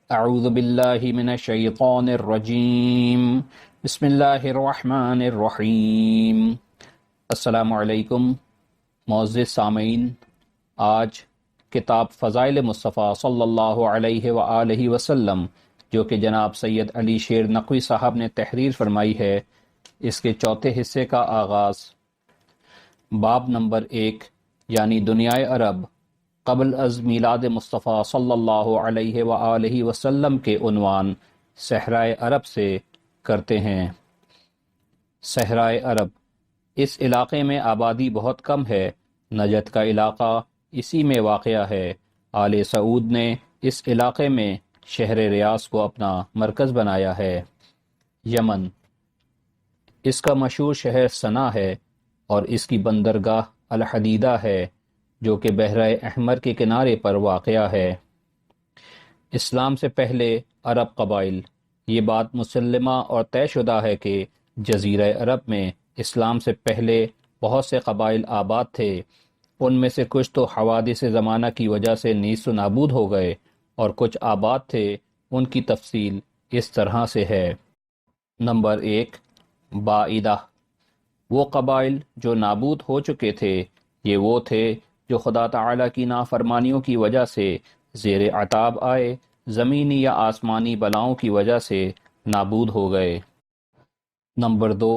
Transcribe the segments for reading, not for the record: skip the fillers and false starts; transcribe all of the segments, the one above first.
اعوذ باللہ من الشیطان الرجیم بسم اللہ الرحمن الرحیم۔ السلام علیکم معزز سامعین، آج کتاب فضائل مصطفیٰ صلی اللہ علیہ وآلہ وسلم جو کہ جناب سید علی شیر نقوی صاحب نے تحریر فرمائی ہے، اس کے چوتھے حصے کا آغاز۔ باب نمبر 1 یعنی دنیائے عرب قبل از میلاد مصطفیٰ صلی اللہ علیہ وآلہ وسلم کے عنوان صحرائے عرب سے کرتے ہیں۔ صحرائے عرب، اس علاقے میں آبادی بہت کم ہے۔ نجد کا علاقہ اسی میں واقع ہے۔ آل سعود نے اس علاقے میں شہر ریاض کو اپنا مرکز بنایا ہے۔ یمن، اس کا مشہور شہر صنعا ہے اور اس کی بندرگاہ الحدیدہ ہے جو کہ بحر احمر کے کنارے پر واقع ہے۔ اسلام سے پہلے عرب قبائل، یہ بات مسلمہ اور طے شدہ ہے کہ جزیرہ عرب میں اسلام سے پہلے بہت سے قبائل آباد تھے۔ ان میں سے کچھ تو حوادث زمانہ کی وجہ سے نیست و نابود ہو گئے اور کچھ آباد تھے۔ ان کی تفصیل اس طرح سے ہے۔ نمبر 1، بائدہ، وہ قبائل جو نابود ہو چکے تھے، یہ وہ تھے جو خدا تعالیٰ کی نافرمانیوں کی وجہ سے زیر عذاب آئے، زمینی یا آسمانی بلاؤں کی وجہ سے نابود ہو گئے۔ نمبر 2،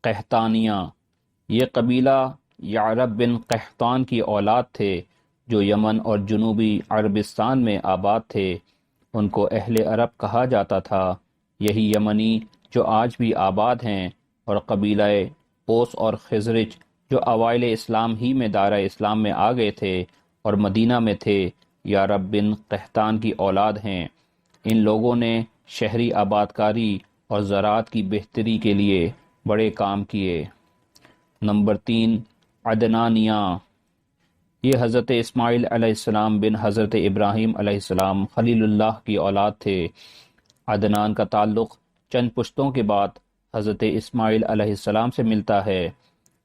قحطانیہ، یہ قبیلہ یعرب بن قحطان کی اولاد تھے جو یمن اور جنوبی عربستان میں آباد تھے۔ ان کو اہل عرب کہا جاتا تھا۔ یہی یمنی جو آج بھی آباد ہیں، اور قبیلہ اوس اور خزرج جو اوائل اسلام ہی میں دائرہ اسلام میں آ گئے تھے اور مدینہ میں تھے، یعرب بن قحطان کی اولاد ہیں۔ ان لوگوں نے شہری آبادکاری اور زراعت کی بہتری کے لیے بڑے کام کیے۔ نمبر 3، عدنانیہ، یہ حضرت اسماعیل علیہ السلام بن حضرت ابراہیم علیہ السلام خلیل اللہ کی اولاد تھے۔ عدنان کا تعلق چند پشتوں کے بعد حضرت اسماعیل علیہ السلام سے ملتا ہے۔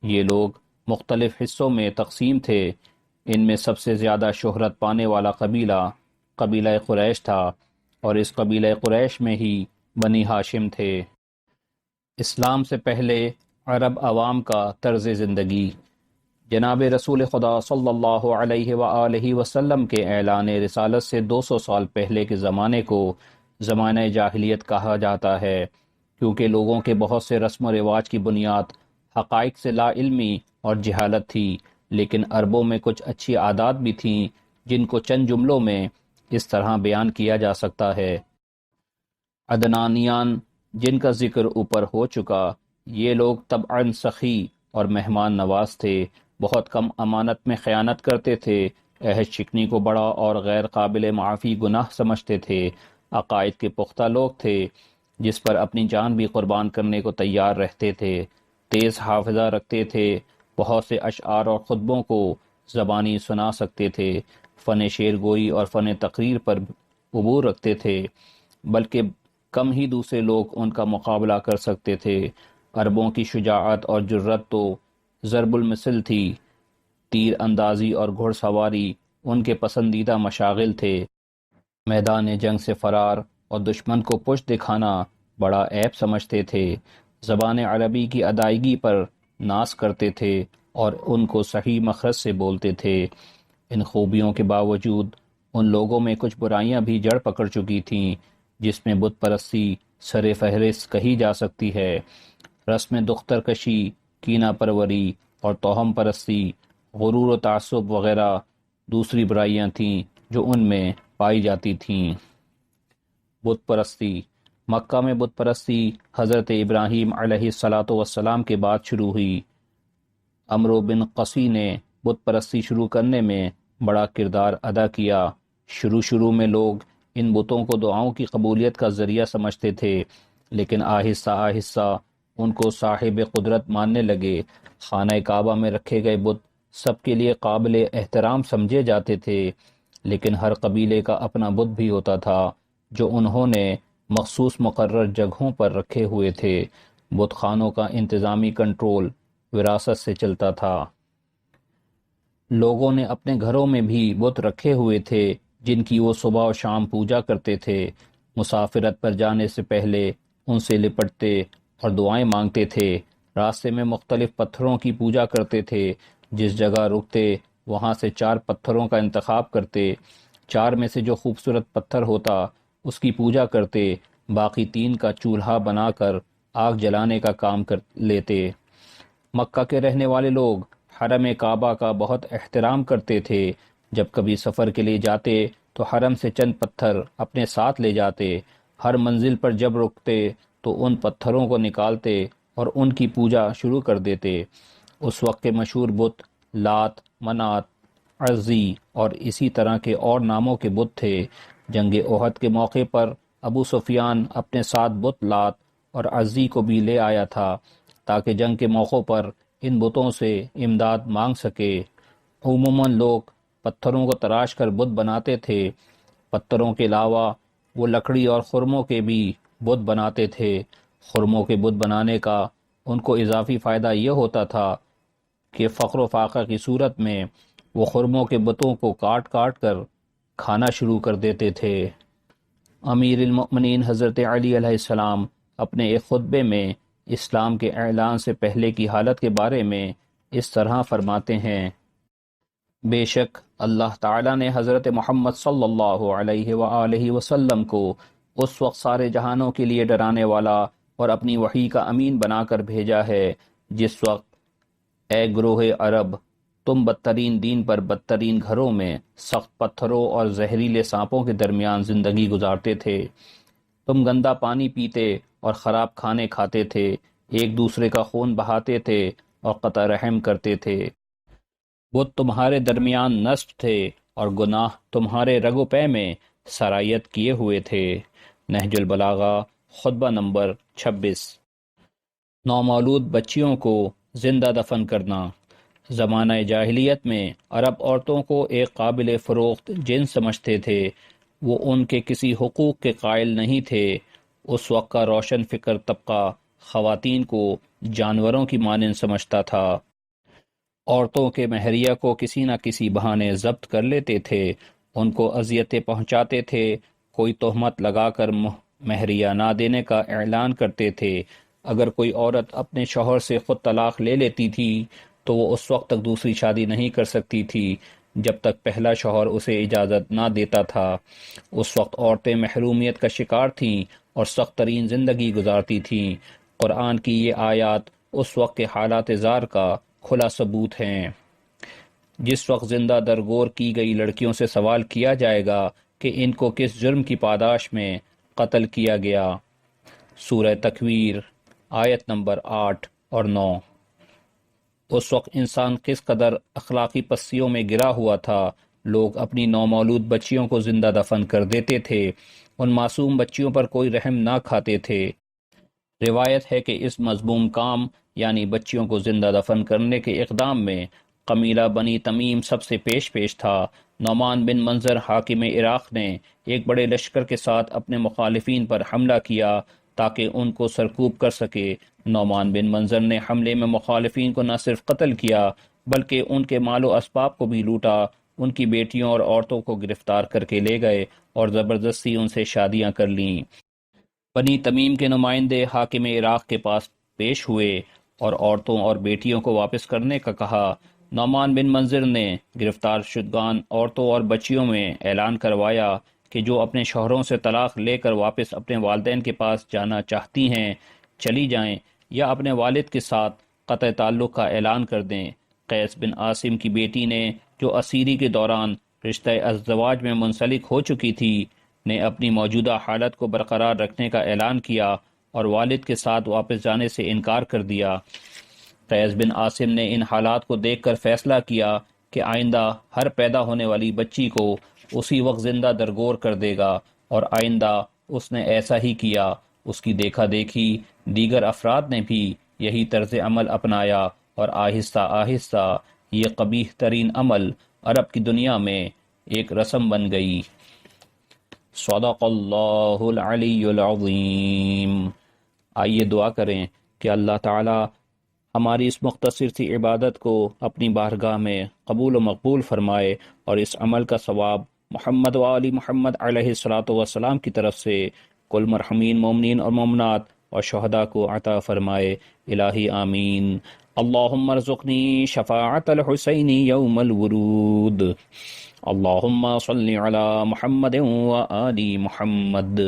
یہ لوگ مختلف حصوں میں تقسیم تھے۔ ان میں سب سے زیادہ شہرت پانے والا قبیلہ قریش تھا، اور اس قبیلہ قریش میں ہی بنی ہاشم تھے۔ اسلام سے پہلے عرب عوام کا طرز زندگی، جناب رسول خدا صلی اللہ علیہ وآلہ وسلم کے اعلان رسالت سے 200 سال پہلے کے زمانے کو زمانہ جاہلیت کہا جاتا ہے، کیونکہ لوگوں کے بہت سے رسم و رواج کی بنیاد حقائق سے لا علمی اور جہالت تھی، لیکن عربوں میں کچھ اچھی عادات بھی تھیں جن کو چند جملوں میں اس طرح بیان کیا جا سکتا ہے۔ عدنانیان، جن کا ذکر اوپر ہو چکا، یہ لوگ طبعاً سخی اور مہمان نواز تھے، بہت کم امانت میں خیانت کرتے تھے، عہد شکنی کو بڑا اور غیر قابل معافی گناہ سمجھتے تھے، عقائد کے پختہ لوگ تھے جس پر اپنی جان بھی قربان کرنے کو تیار رہتے تھے، تیز حافظہ رکھتے تھے، بہت سے اشعار اور خطبوں کو زبانی سنا سکتے تھے، فن شعر گوئی اور فن تقریر پر عبور رکھتے تھے، بلکہ کم ہی دوسرے لوگ ان کا مقابلہ کر سکتے تھے۔ عربوں کی شجاعت اور جرأت تو ضرب المثل تھی۔ تیر اندازی اور گھڑ سواری ان کے پسندیدہ مشاغل تھے۔ میدان جنگ سے فرار اور دشمن کو پشت دکھانا بڑا عیب سمجھتے تھے۔ زبان عربی کی ادائیگی پر ناز کرتے تھے اور ان کو صحیح مخرج سے بولتے تھے۔ ان خوبیوں کے باوجود ان لوگوں میں کچھ برائیاں بھی جڑ پکڑ چکی تھیں، جس میں بت پرستی سر فہرست کہی جا سکتی ہے۔ رسم دختر کشی، کینہ پروری اور توہم پرستی، غرور و تعصب وغیرہ دوسری برائیاں تھیں جو ان میں پائی جاتی تھیں۔ بت پرستی، مکہ میں بت پرستی حضرت ابراہیم علیہ السلام کے بعد شروع ہوئی۔ عمرو بن قسی نے بت پرستی شروع کرنے میں بڑا کردار ادا کیا۔ شروع میں لوگ ان بتوں کو دعاؤں کی قبولیت کا ذریعہ سمجھتے تھے، لیکن آہستہ آہستہ ان کو صاحب قدرت ماننے لگے۔ خانہ کعبہ میں رکھے گئے بت سب کے لیے قابل احترام سمجھے جاتے تھے، لیکن ہر قبیلے کا اپنا بت بھی ہوتا تھا جو انہوں نے مخصوص مقرر جگہوں پر رکھے ہوئے تھے۔ بت خانوں کا انتظامی کنٹرول وراثت سے چلتا تھا۔ لوگوں نے اپنے گھروں میں بھی بت رکھے ہوئے تھے جن کی وہ صبح و شام پوجا کرتے تھے۔ مسافرت پر جانے سے پہلے ان سے لپٹتے اور دعائیں مانگتے تھے۔ راستے میں مختلف پتھروں کی پوجا کرتے تھے۔ جس جگہ رکتے وہاں سے 4 پتھروں کا انتخاب کرتے، 4 میں سے جو خوبصورت پتھر ہوتا اس کی پوجا کرتے، باقی 3 کا چولہا بنا کر آگ جلانے کا کام کر لیتے۔ مکہ کے رہنے والے لوگ حرم کعبہ کا بہت احترام کرتے تھے۔ جب کبھی سفر کے لیے جاتے تو حرم سے چند پتھر اپنے ساتھ لے جاتے۔ ہر منزل پر جب رکتے تو ان پتھروں کو نکالتے اور ان کی پوجا شروع کر دیتے۔ اس وقت کے مشہور بت لات، منات، عزی اور اسی طرح کے اور ناموں کے بت تھے۔ جنگ احد کے موقع پر ابو سفیان اپنے ساتھ بت لات اور عزی کو بھی لے آیا تھا تاکہ جنگ کے موقع پر ان بتوں سے امداد مانگ سکے۔ عموماً لوگ پتھروں کو تراش کر بت بناتے تھے۔ پتھروں کے علاوہ وہ لکڑی اور خرموں کے بھی بت بناتے تھے۔ خرموں کے بت بنانے کا ان کو اضافی فائدہ یہ ہوتا تھا کہ فقر و فاقہ کی صورت میں وہ خرموں کے بتوں کو کاٹ کاٹ کر کھانا شروع کر دیتے تھے۔ امیر المؤمنین حضرت علی علیہ السلام اپنے ایک خطبے میں اسلام کے اعلان سے پہلے کی حالت کے بارے میں اس طرح فرماتے ہیں: بے شک اللہ تعالیٰ نے حضرت محمد صلی اللہ علیہ وآلہ وسلم کو اس وقت سارے جہانوں کے لیے ڈرانے والا اور اپنی وحی کا امین بنا کر بھیجا ہے جس وقت اے گروہ عرب تم بدترین دین پر بدترین گھروں میں سخت پتھروں اور زہریلے سانپوں کے درمیان زندگی گزارتے تھے۔ تم گندا پانی پیتے اور خراب کھانے کھاتے تھے، ایک دوسرے کا خون بہاتے تھے اور قطع رحم کرتے تھے۔ بت تمہارے درمیان نصب تھے اور گناہ تمہارے رگ و پے میں سرایت کیے ہوئے تھے۔ نہج البلاغہ خطبہ نمبر 26۔ نومولود بچیوں کو زندہ دفن کرنا۔ زمانہ جاہلیت میں عرب عورتوں کو ایک قابل فروخت جنس سمجھتے تھے۔ وہ ان کے کسی حقوق کے قائل نہیں تھے۔ اس وقت کا روشن فکر طبقہ خواتین کو جانوروں کی مانند سمجھتا تھا۔ عورتوں کے مہریہ کو کسی نہ کسی بہانے ضبط کر لیتے تھے، ان کو اذیتیں پہنچاتے تھے، کوئی تہمت لگا کر مہریہ نہ دینے کا اعلان کرتے تھے۔ اگر کوئی عورت اپنے شوہر سے خود طلاق لے لیتی تھی تو وہ اس وقت تک دوسری شادی نہیں کر سکتی تھی جب تک پہلا شوہر اسے اجازت نہ دیتا تھا۔ اس وقت عورتیں محرومیت کا شکار تھیں اور سخت ترین زندگی گزارتی تھیں۔ قرآن کی یہ آیات اس وقت کے حالات زار کا کھلا ثبوت ہیں۔ جس وقت زندہ درگور کی گئی لڑکیوں سے سوال کیا جائے گا کہ ان کو کس جرم کی پاداش میں قتل کیا گیا۔ سورہ تکویر آیت نمبر 8 اور 9۔ اس وقت انسان کس قدر اخلاقی پستیوں میں گرا ہوا تھا۔ لوگ اپنی نومولود بچیوں کو زندہ دفن کر دیتے تھے، ان معصوم بچیوں پر کوئی رحم نہ کھاتے تھے۔ روایت ہے کہ اس مذموم کام یعنی بچیوں کو زندہ دفن کرنے کے اقدام میں قبیلہ بنی تمیم سب سے پیش تھا۔ نعمان بن منظر حاکم عراق نے ایک بڑے لشکر کے ساتھ اپنے مخالفین پر حملہ کیا تاکہ ان کو سرکوب کر سکے۔ نعمان بن منظر نے حملے میں مخالفین کو نہ صرف قتل کیا بلکہ ان کے مال و اسباب کو بھی لوٹا، ان کی بیٹیوں اور عورتوں کو گرفتار کر کے لے گئے اور زبردستی ان سے شادیاں کر لیں۔ بنی تمیم کے نمائندے حاکم عراق کے پاس پیش ہوئے اور عورتوں اور بیٹیوں کو واپس کرنے کا کہا۔ نعمان بن منظر نے گرفتار شدگان عورتوں اور بچیوں میں اعلان کروایا کہ جو اپنے شوہروں سے طلاق لے کر واپس اپنے والدین کے پاس جانا چاہتی ہیں چلی جائیں یا اپنے والد کے ساتھ قطع تعلق کا اعلان کر دیں۔ قیس بن عاصم کی بیٹی نے جو اسیری کے دوران رشتہ ازدواج میں منسلک ہو چکی تھی نے اپنی موجودہ حالت کو برقرار رکھنے کا اعلان کیا اور والد کے ساتھ واپس جانے سے انکار کر دیا۔ قیس بن عاصم نے ان حالات کو دیکھ کر فیصلہ کیا کہ آئندہ ہر پیدا ہونے والی بچی کو اسی وقت زندہ درگور کر دے گا، اور آئندہ اس نے ایسا ہی کیا۔ اس کی دیکھا دیکھی دیگر افراد نے بھی یہی طرز عمل اپنایا اور آہستہ آہستہ یہ قبیح ترین عمل عرب کی دنیا میں ایک رسم بن گئی۔ صدق اللہ العلی العظیم۔ آئیے دعا کریں کہ اللہ تعالی ہماری اس مختصر سی عبادت کو اپنی بارگاہ میں قبول و مقبول فرمائے اور اس عمل کا ثواب محمد و آل محمد علیہ الصلاۃ والسلام کی طرف سے کل مرحومین مومنین اور مومنات اور شہداء کو عطا فرمائے، الہی آمین۔ اللہم ارزقنی شفاعت الحسین یوم الورود۔ اللہم صلی علی محمد و آل محمد۔